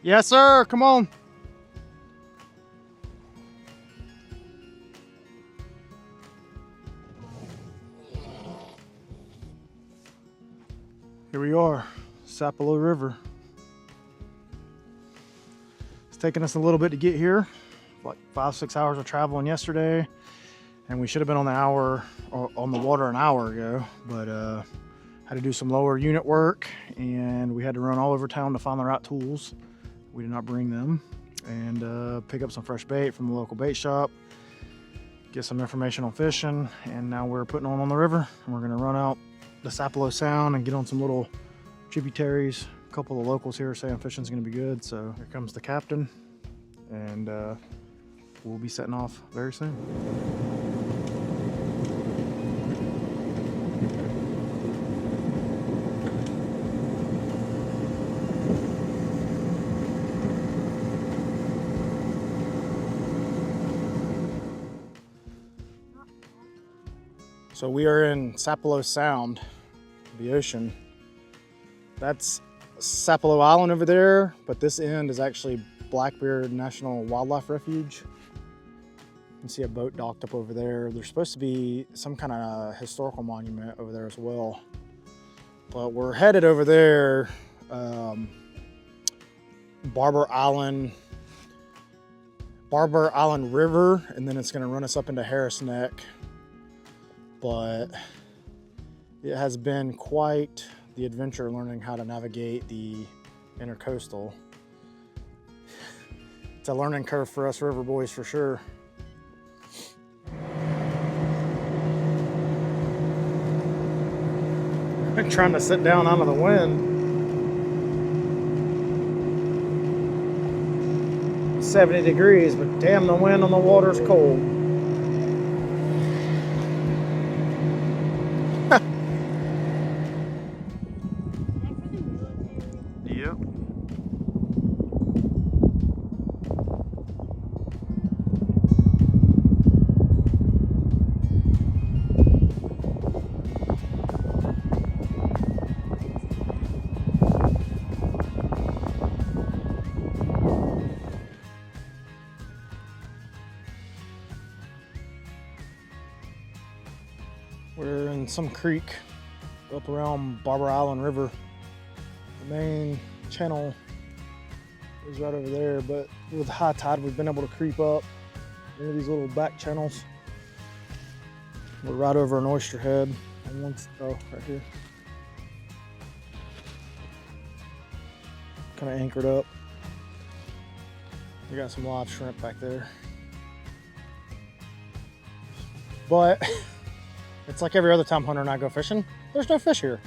Yes, sir. Come on. Here we are, SAPELO River. It's taken us a little bit to get here, like 5-6 hours of traveling yesterday, and we should have been on the water an hour ago, but had to do some lower unit work, and we had to run all over town to find the right tools. We did not bring them, and pick up some fresh bait from the local bait shop, get some information on fishing, and now we're putting on the river, and we're gonna run out the SAPELO Sound and get on some little tributaries. A couple of locals here saying fishing's gonna be good, so here comes the captain, and we'll be setting off very soon. So we are in SAPELO Sound, the ocean. That's SAPELO Island over there, but this end is actually Blackbeard National Wildlife Refuge. You can see a boat docked up over there. There's supposed to be some kind of historical monument over there as well. But we're headed over there, Barber Island River, and then it's gonna run us up into Harris Neck. But it has been quite the adventure learning how to navigate the intercoastal. It's a learning curve for us river boys for sure. I'm trying to sit down out of the wind. 70 degrees, but damn, the wind on the water's cold. Yep. We're in some creek up around Barber Island River. The main channel is right over there, but with high tide we've been able to creep up into these little back channels. We're right over an oyster head, and right here, kind of anchored up. We got some live shrimp back there, but it's like every other time Hunter and I go fishing, there's no fish here.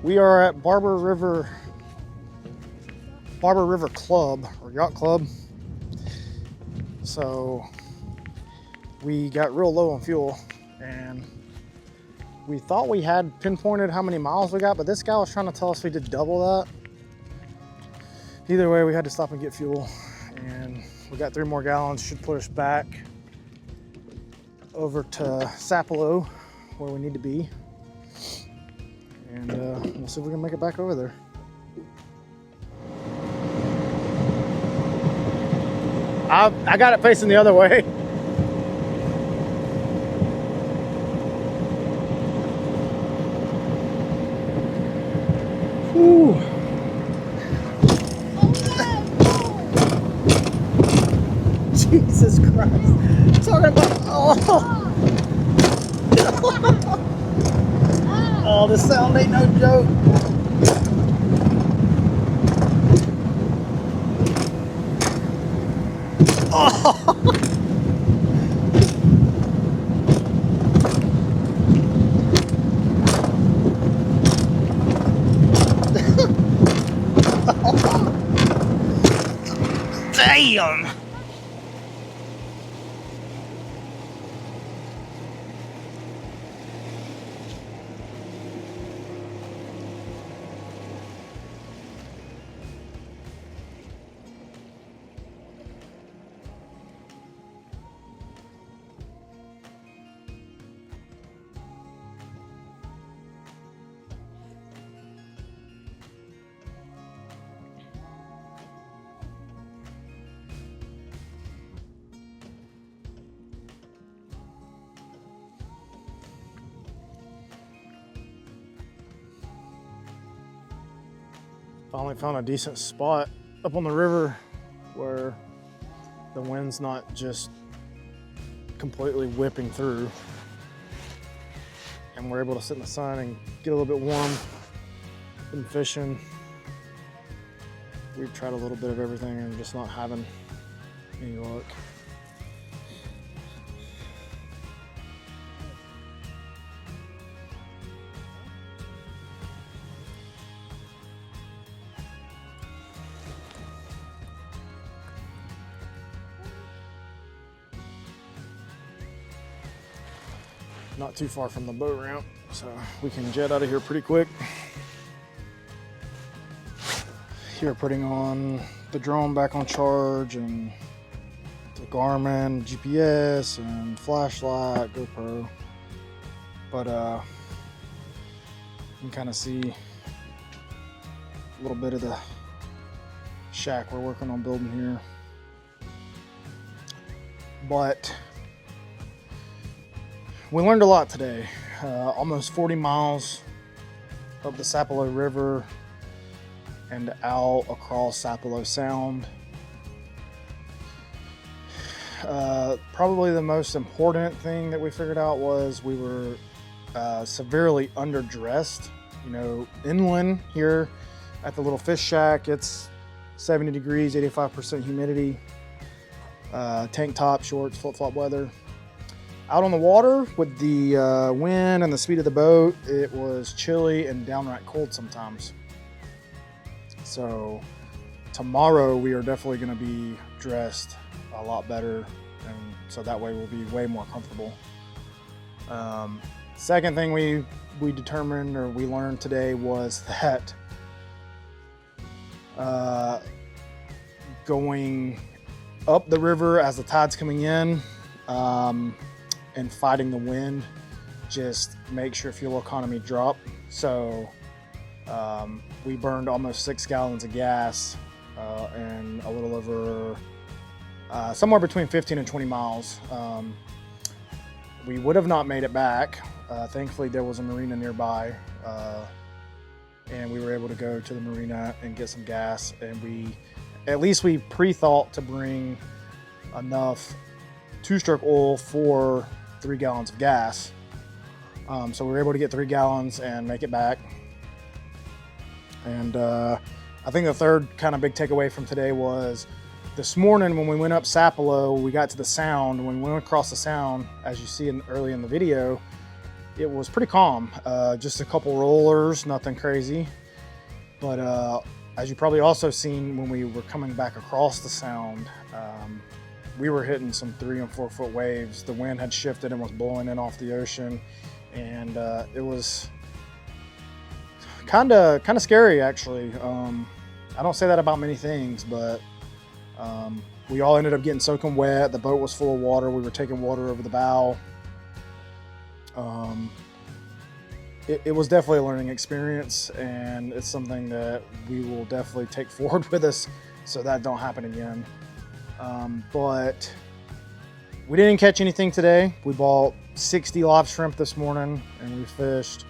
We are at Barber River Club, or Yacht Club. So we got real low on fuel, and we thought we had pinpointed how many miles we got, but this guy was trying to tell us we did double that. Either way, we had to stop and get fuel, and we got 3 more gallons. Should put us back over to SAPELO, where we need to be, and we'll see if we can make it back over there. I got it facing the other way. Whew. Jesus Christ. Talking about, oh, this sound ain't no joke. Oh. Damn. Finally found a decent spot up on the river where the wind's not just completely whipping through, and we're able to sit in the sun and get a little bit warm. Been fishing. We've tried a little bit of everything and just not having any luck. Not too far from the boat ramp, so we can jet out of here pretty quick. Here, putting on the drone back on charge, and the Garmin GPS and flashlight, GoPro. But you can kind of see a little bit of the shack we're working on building here. But we learned a lot today. Almost 40 miles up the SAPELO River and out across SAPELO Sound. Probably the most important thing that we figured out was we were severely underdressed. You know, inland here at the little fish shack, it's 70 degrees, 85% humidity, tank top, shorts, flip-flop weather. Out on the water with the wind and the speed of the boat, it was chilly and downright cold sometimes. So tomorrow we are definitely going to be dressed a lot better, and so that way we'll be way more comfortable. Second thing we determined, or we learned today, was that going up the river as the tide's coming in, and fighting the wind just makes your fuel economy drop. So we burned almost 6 gallons of gas and a little over somewhere between 15 and 20 miles. We would have not made it back. Thankfully there was a marina nearby, and we were able to go to the marina and get some gas, and we pre-thought to bring enough two-stroke oil for 3 gallons of gas. So we were able to get 3 gallons and make it back. And I think the third kind of big takeaway from today was this morning when we went up SAPELO, we got to the sound. When we went across the sound, as you see early in the video, it was pretty calm. Just a couple rollers, nothing crazy. But as you probably also seen when we were coming back across the sound, we were hitting some 3 and 4 foot waves. The wind had shifted and was blowing in off the ocean, and it was kind of scary, actually. I don't say that about many things, but we all ended up getting soaking wet. The boat was full of water. We were taking water over the bow. It was definitely a learning experience, and it's something that we will definitely take forward with us so that don't happen again. But we didn't catch anything today. We bought 60 live shrimp this morning, and we fished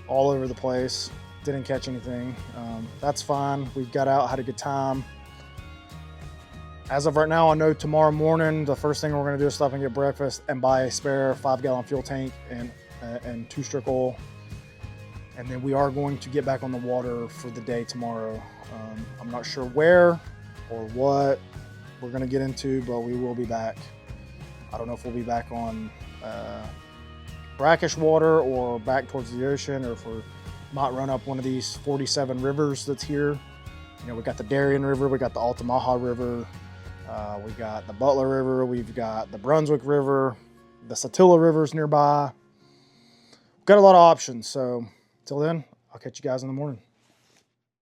all over the place. Didn't catch anything. That's fine. We got out, had a good time. As of right now, I know tomorrow morning, the first thing we're gonna do is stop and get breakfast and buy a spare 5-gallon fuel tank and 2-stroke oil. And then we are going to get back on the water for the day tomorrow. I'm not sure where or what we're gonna get into, but we will be back. I don't know if we'll be back on brackish water or back towards the ocean, or if we might run up one of these 47 rivers that's here. You know, we got the Darien River, we got the Altamaha River, we got the Butler River, we've got the Brunswick River, the Satilla River's nearby. We've got a lot of options. So till then, I'll catch you guys in the morning.